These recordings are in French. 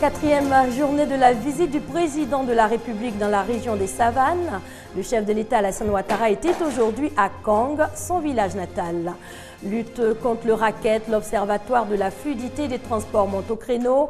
Quatrième journée de la visite du président de la République dans la région des Savanes. Le chef de l'État Alassane Ouattara était aujourd'hui à Kong, son village natal. Lutte contre le racket, l'Observatoire de la fluidité des transports monte au créneau.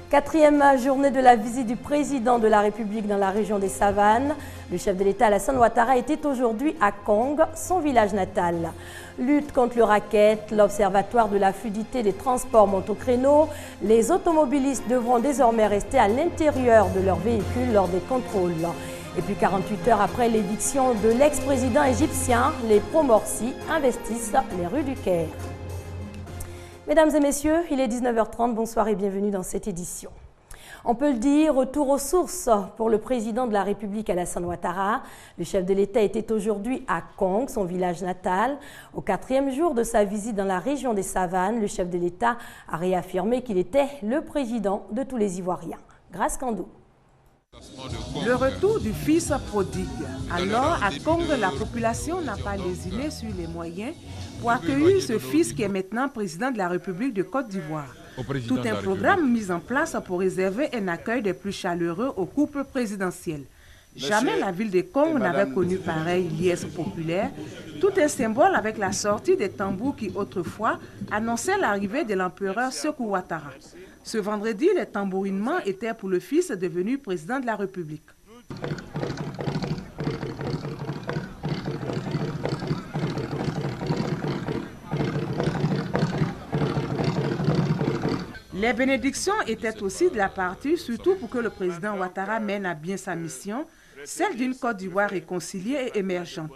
Quatrième journée de la visite du président de la République dans la région des Savanes. Le chef de l'État Alassane Ouattara était aujourd'hui à Kong, son village natal. Lutte contre le racket, l'Observatoire de la fluidité des transports monte au créneau. Les automobilistes devront désormais rester à l'intérieur de leur véhicule lors des contrôles. Et puis 48 heures après l'éviction de l'ex-président égyptien, les pro-Morsi investissent les rues du Caire. Mesdames et messieurs, il est 19h30, bonsoir et bienvenue dans cette édition. On peut le dire, retour aux sources pour le président de la République Alassane Ouattara. Le chef de l'État était aujourd'hui à Kong, son village natal. Au quatrième jour de sa visite dans la région des Savanes, le chef de l'État a réaffirmé qu'il était le président de tous les Ivoiriens. Grâce Kandou. Le retour du fils prodigue. Alors, à Kong, la population n'a pas lésiné sur les moyens pour accueillir ce fils qui est maintenant président de la République de Côte d'Ivoire. Tout un programme mis en place pour réserver un accueil des plus chaleureux au couple présidentiel. Jamais la ville de Kong n'avait connu pareille liesse populaire. Tout un symbole avec la sortie des tambours qui autrefois annonçaient l'arrivée de l'empereur Sékou Ouattara. Ce vendredi, les tambourinements étaient pour le fils devenu président de la République. Les bénédictions étaient aussi de la partie, surtout pour que le président Ouattara mène à bien sa mission, celle d'une Côte d'Ivoire réconciliée et émergente.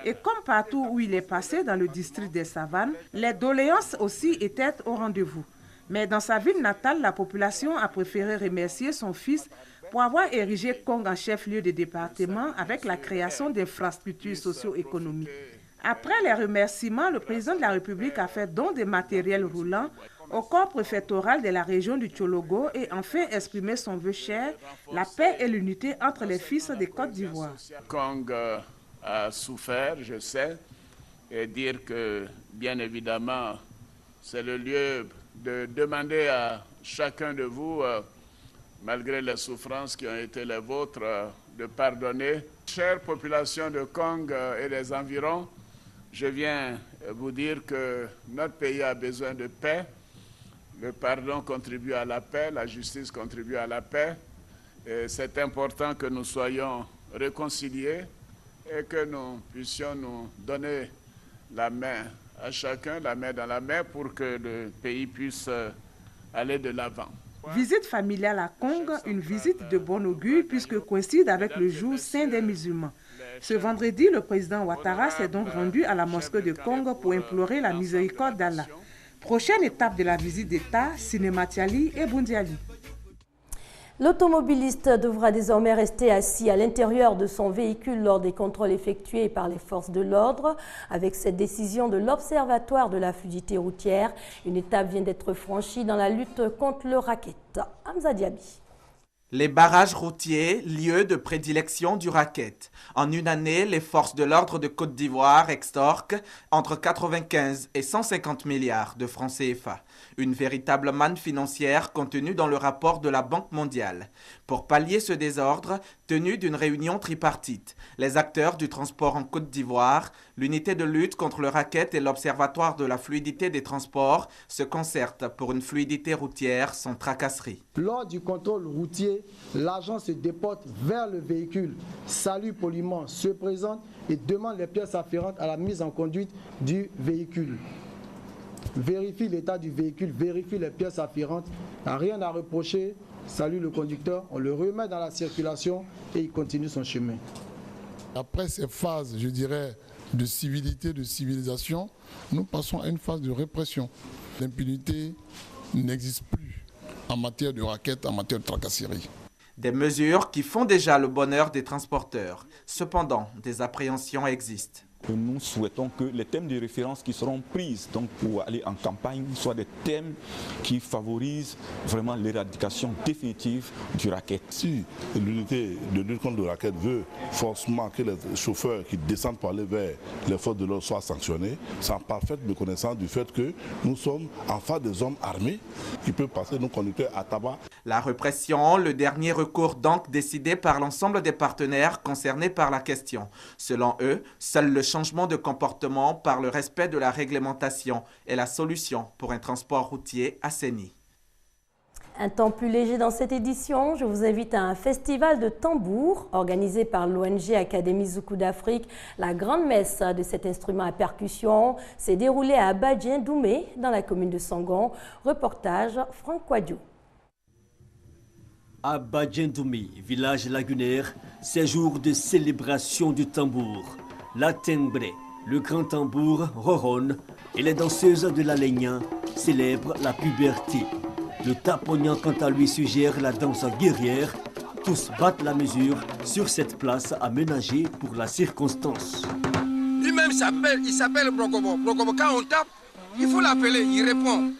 Et comme partout où il est passé dans le district des Savanes, les doléances aussi étaient au rendez-vous. Mais dans sa ville natale, la population a préféré remercier son fils pour avoir érigé Kong en chef-lieu de département avec la création d'infrastructures socio-économiques. Après les remerciements, le président de la République a fait don de matériel roulant au corps préfectoral de la région du Tchologo et enfin exprimé son vœu cher, la paix et l'unité entre les fils de Côte d'Ivoire. Kong a souffert, je sais, et dire que, bien évidemment, c'est le lieu de demander à chacun de vous, malgré les souffrances qui ont été les vôtres, de pardonner. Chère population de Kong et des environs, je viens vous dire que notre pays a besoin de paix. Le pardon contribue à la paix, la justice contribue à la paix. C'est important que nous soyons réconciliés et que nous puissions nous donner la main à chacun, la main dans la main, pour que le pays puisse aller de l'avant. Visite familiale à Kong, une visite de bon augure puisque coïncide avec le jour saint des musulmans. Ce vendredi, le président Ouattara s'est donc rendu à la mosquée de Kong pour implorer la miséricorde d'Allah. Prochaine étape de la visite d'État, Sinématiali et Bundiali. L'automobiliste devra désormais rester assis à l'intérieur de son véhicule lors des contrôles effectués par les forces de l'ordre. Avec cette décision de l'Observatoire de la fluidité routière, une étape vient d'être franchie dans la lutte contre le racket. Hamza Diaby. Les barrages routiers, lieu de prédilection du racket. En une année, les forces de l'ordre de Côte d'Ivoire extorquent entre 95 et 150 milliards de francs CFA. Une véritable manne financière contenue dans le rapport de la Banque mondiale. Pour pallier ce désordre, tenue d'une réunion tripartite, les acteurs du transport en Côte d'Ivoire, l'unité de lutte contre le racket et l'Observatoire de la fluidité des transports se concertent pour une fluidité routière sans tracasserie. Lors du contrôle routier, l'agent se déporte vers le véhicule, salue poliment, se présente et demande les pièces afférentes à la mise en conduite du véhicule. Vérifie l'état du véhicule, vérifie les pièces afférentes, n'a rien à reprocher, salue le conducteur, on le remet dans la circulation et il continue son chemin. Après ces phases, je dirais, de civilité, de civilisation, nous passons à une phase de répression. L'impunité n'existe plus en matière de racket, en matière de tracasserie. Des mesures qui font déjà le bonheur des transporteurs. Cependant, des appréhensions existent. Nous souhaitons que les thèmes de référence qui seront prises donc pour aller en campagne soient des thèmes qui favorisent vraiment l'éradication définitive du racket. Si l'unité de lutte contre le racket veut forcément que les chauffeurs qui descendent pour aller vers les forces de l'ordre soient sanctionnés, c'est en parfaite méconnaissance du fait que nous sommes en face des hommes armés qui peuvent passer nos conducteurs à tabac. La répression, le dernier recours donc décidé par l'ensemble des partenaires concernés par la question. Selon eux, seul le changement de comportement par le respect de la réglementation est la solution pour un transport routier assaini. Un temps plus léger dans cette édition, je vous invite à un festival de tambour organisé par l'ONG Académie Zoukou d'Afrique. La grande messe de cet instrument à percussion s'est déroulée à Abadien-Doumé dans la commune de Sangon. Reportage Franck Kouadio. À Abadien-Doumé, village lagunaire, c'est jour de célébration du tambour. La Tengbre, le grand tambour, ronronne et les danseuses de la Lénia célèbrent la puberté. Le tapognant, quant à lui, suggère la danse guerrière. Tous battent la mesure sur cette place aménagée pour la circonstance. Lui-même il s'appelle Brokobo. Brokobo, quand on tape, il faut l'appeler, il répond.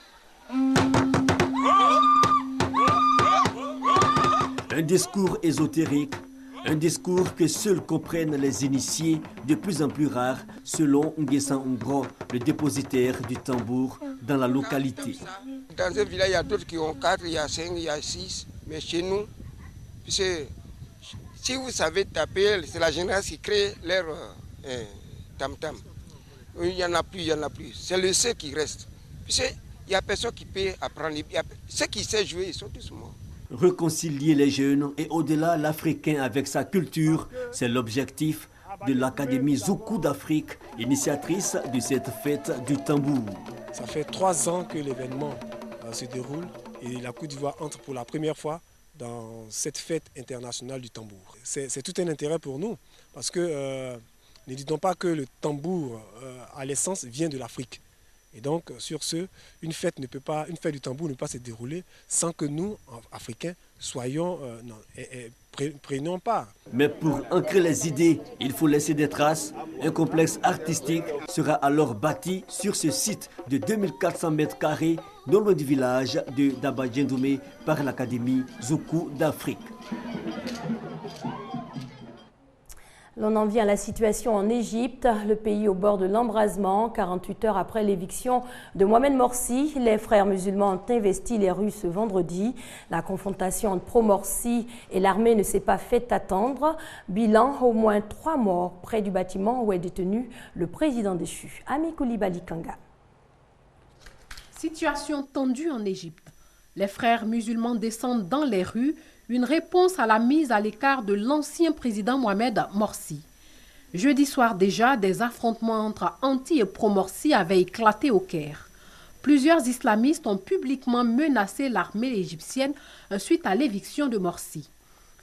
Un discours ésotérique. Un discours que seuls comprennent les initiés, de plus en plus rares, selon Nguessan Ngro, le dépositaire du tambour dans la localité. Dans un village, il y a d'autres qui ont 4, il y a 5, il y a 6. Mais chez nous, si vous savez taper, c'est la génération qui crée leur tam-tam. Il n'y en a plus, il n'y en a plus. C'est le C qui reste. Il n'y a personne qui peut apprendre. Ceux qui savent jouer, ils sont tous morts. Réconcilier les jeunes et au-delà l'Africain avec sa culture, c'est l'objectif de l'Académie Zoukou d'Afrique, initiatrice de cette fête du tambour. Ça fait 3 ans que l'événement se déroule et la Côte d'Ivoire entre pour la première fois dans cette fête internationale du tambour. C'est tout un intérêt pour nous parce que ne disons pas que le tambour à l'essence vient de l'Afrique. Et donc, sur ce, une fête du tambour ne peut pas se dérouler sans que nous, Africains, prenions part. Mais pour ancrer les idées, il faut laisser des traces. Un complexe artistique sera alors bâti sur ce site de 2400 mètres carrés, non loin du village de Abadien-Doumé par l'Académie Zoukou d'Afrique. L'on en vient à la situation en Égypte, le pays au bord de l'embrasement. 48 heures après l'éviction de Mohamed Morsi, les frères musulmans ont investi les rues ce vendredi. La confrontation entre pro-Morsi et l'armée ne s'est pas fait attendre. Bilan, au moins 3 morts près du bâtiment où est détenu le président déchu, Ami Koulibaly Kanga. Situation tendue en Égypte. Les frères musulmans descendent dans les rues, une réponse à la mise à l'écart de l'ancien président Mohamed Morsi. Jeudi soir déjà, des affrontements entre anti- et pro-Morsi avaient éclaté au Caire. Plusieurs islamistes ont publiquement menacé l'armée égyptienne suite à l'éviction de Morsi.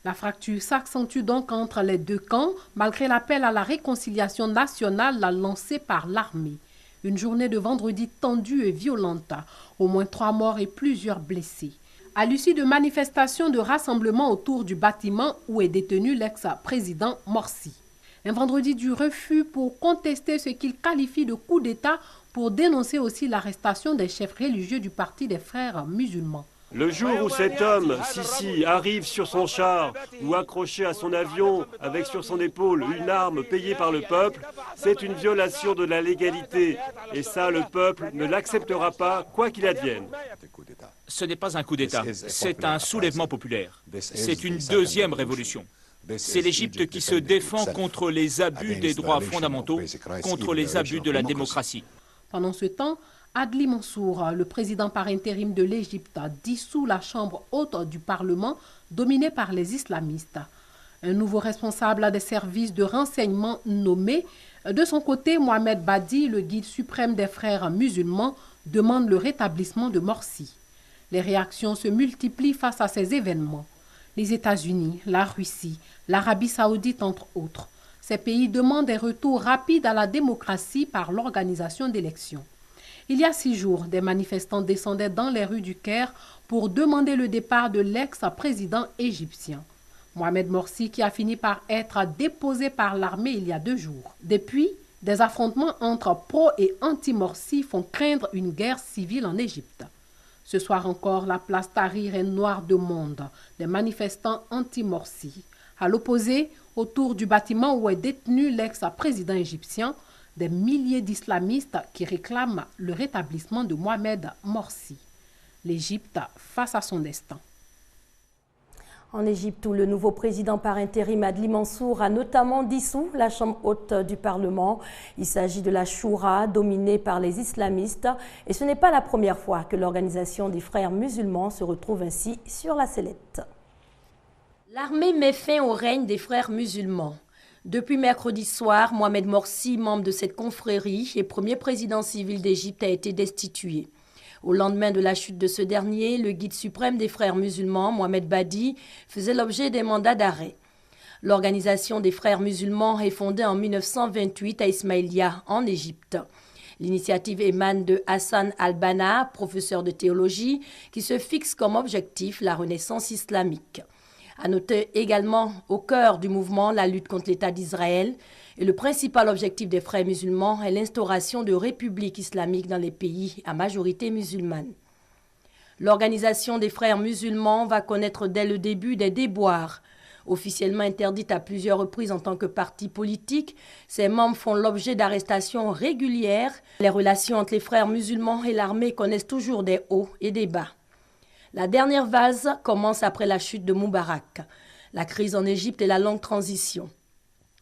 La fracture s'accentue donc entre les deux camps, malgré l'appel à la réconciliation nationale lancé par l'armée. Une journée de vendredi tendue et violente, au moins 3 morts et plusieurs blessés. À l'issue de manifestations de rassemblement autour du bâtiment où est détenu l'ex-président Morsi. Un vendredi du refus pour contester ce qu'il qualifie de coup d'État, pour dénoncer aussi l'arrestation des chefs religieux du parti des frères musulmans. Le jour où cet homme, Sisi, arrive sur son char ou accroché à son avion avec sur son épaule une arme payée par le peuple, c'est une violation de la légalité. Et ça, le peuple ne l'acceptera pas, quoi qu'il advienne. Ce n'est pas un coup d'État, c'est un soulèvement populaire. C'est une deuxième révolution. C'est l'Égypte qui se défend contre les abus des droits fondamentaux, contre les abus de la démocratie. Pendant ce temps, Adli Mansour, le président par intérim de l'Égypte, dissout la chambre haute du Parlement dominée par les islamistes. Un nouveau responsable des services de renseignement nommé. De son côté, Mohamed Badi, le guide suprême des frères musulmans, demande le rétablissement de Morsi. Les réactions se multiplient face à ces événements. Les États-Unis, la Russie, l'Arabie saoudite, entre autres. Ces pays demandent un retour rapide à la démocratie par l'organisation d'élections. Il y a 6 jours, des manifestants descendaient dans les rues du Caire pour demander le départ de l'ex-président égyptien. Mohamed Morsi qui a fini par être déposé par l'armée il y a 2 jours. Depuis, des affrontements entre pro- et anti-Morsi font craindre une guerre civile en Égypte. Ce soir encore, la place Tahrir est noire de monde, des manifestants anti-Morsi. À l'opposé, autour du bâtiment où est détenu l'ex-président égyptien, des milliers d'islamistes qui réclament le rétablissement de Mohamed Morsi. L'Égypte face à son destin. En Égypte, où le nouveau président par intérim Adli Mansour a notamment dissous la chambre haute du Parlement. Il s'agit de la Choura, dominée par les islamistes. Et ce n'est pas la première fois que l'organisation des frères musulmans se retrouve ainsi sur la sellette. L'armée met fin au règne des frères musulmans. Depuis mercredi soir, Mohamed Morsi, membre de cette confrérie et premier président civil d'Égypte, a été destitué. Au lendemain de la chute de ce dernier, le guide suprême des frères musulmans, Mohamed Badi, faisait l'objet d'un mandat d'arrêt. L'organisation des frères musulmans est fondée en 1928 à Ismaïlia, en Égypte. L'initiative émane de Hassan al-Banna, professeur de théologie, qui se fixe comme objectif la renaissance islamique. À noter également au cœur du mouvement la lutte contre l'État d'Israël. Et le principal objectif des frères musulmans est l'instauration de républiques islamiques dans les pays à majorité musulmane. L'organisation des frères musulmans va connaître dès le début des déboires. Officiellement interdite à plusieurs reprises en tant que parti politique, ses membres font l'objet d'arrestations régulières. Les relations entre les frères musulmans et l'armée connaissent toujours des hauts et des bas. La dernière phase commence après la chute de Moubarak, la crise en Égypte et la longue transition.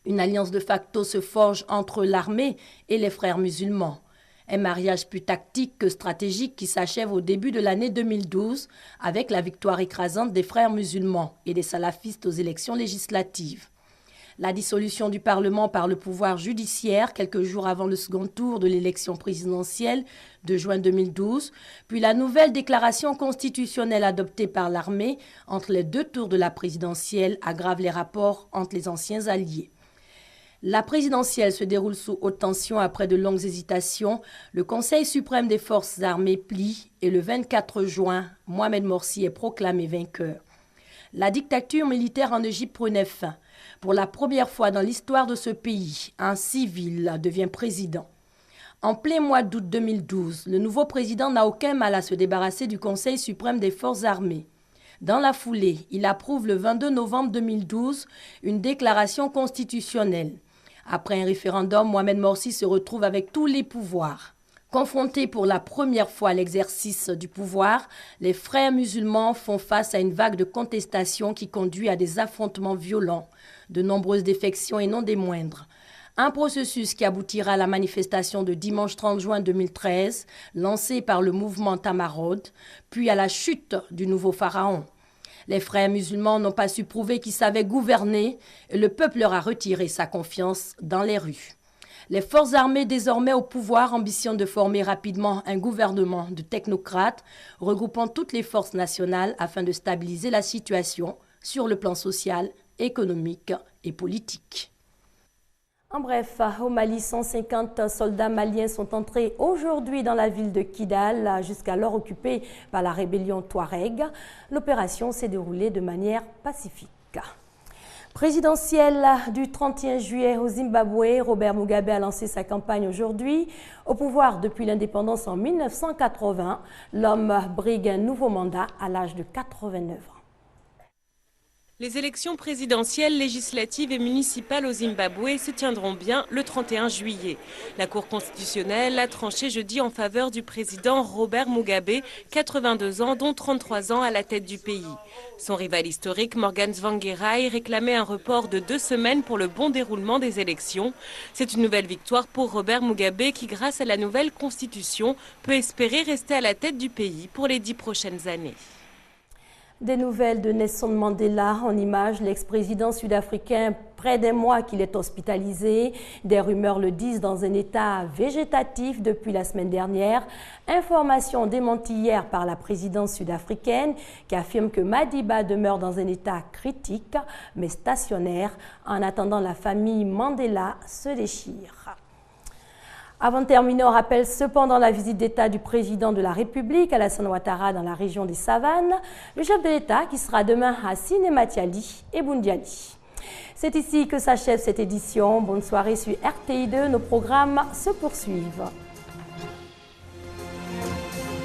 Une alliance de facto se forge entre l'armée et les frères musulmans. Un mariage plus tactique que stratégique qui s'achève au début de l'année 2012 avec la victoire écrasante des frères musulmans et des salafistes aux élections législatives. La dissolution du Parlement par le pouvoir judiciaire quelques jours avant le second tour de l'élection présidentielle de juin 2012, puis la nouvelle déclaration constitutionnelle adoptée par l'armée entre les 2 tours de la présidentielle aggravent les rapports entre les anciens alliés. La présidentielle se déroule sous haute tension après de longues hésitations. Le Conseil suprême des forces armées plie et le 24 juin, Mohamed Morsi est proclamé vainqueur. La dictature militaire en Égypte prenait fin. Pour la première fois dans l'histoire de ce pays, un civil devient président. En plein mois d'août 2012, le nouveau président n'a aucun mal à se débarrasser du Conseil suprême des forces armées. Dans la foulée, il approuve le 22 novembre 2012 une déclaration constitutionnelle. Après un référendum, Mohamed Morsi se retrouve avec tous les pouvoirs. Confrontés pour la première fois à l'exercice du pouvoir, les frères musulmans font face à une vague de contestation qui conduit à des affrontements violents, de nombreuses défections et non des moindres. Un processus qui aboutira à la manifestation de dimanche 30 juin 2013, lancée par le mouvement Tamarod, puis à la chute du nouveau pharaon. Les frères musulmans n'ont pas su prouver qu'ils savaient gouverner et le peuple leur a retiré sa confiance dans les rues. Les forces armées désormais au pouvoir ambitionnent de former rapidement un gouvernement de technocrates regroupant toutes les forces nationales afin de stabiliser la situation sur le plan social, économique et politique. En bref, au Mali, 150 soldats maliens sont entrés aujourd'hui dans la ville de Kidal, jusqu'alors occupée par la rébellion Touareg. L'opération s'est déroulée de manière pacifique. Présidentielle du 31 juillet au Zimbabwe, Robert Mugabe a lancé sa campagne aujourd'hui. Au pouvoir depuis l'indépendance en 1980, l'homme brigue un nouveau mandat à l'âge de 89 ans. Les élections présidentielles, législatives et municipales au Zimbabwe se tiendront bien le 31 juillet. La Cour constitutionnelle a tranché jeudi en faveur du président Robert Mugabe, 82 ans, dont 33 ans à la tête du pays. Son rival historique, Morgan Tsvangirai, réclamait un report de 2 semaines pour le bon déroulement des élections. C'est une nouvelle victoire pour Robert Mugabe qui, grâce à la nouvelle constitution, peut espérer rester à la tête du pays pour les 10 prochaines années. Des nouvelles de Nelson Mandela en images, l'ex-président sud-africain, près d'un mois qu'il est hospitalisé. Des rumeurs le disent dans un état végétatif depuis la semaine dernière. Information démentie hier par la présidence sud-africaine qui affirme que Madiba demeure dans un état critique mais stationnaire. En attendant, la famille Mandela se déchire. Avant de terminer, on rappelle cependant la visite d'État du président de la République, Alassane Ouattara, dans la région des Savanes, le chef de l'État qui sera demain à Sinématiali et Boundiali. C'est ici que s'achève cette édition. Bonne soirée sur RTI2. Nos programmes se poursuivent.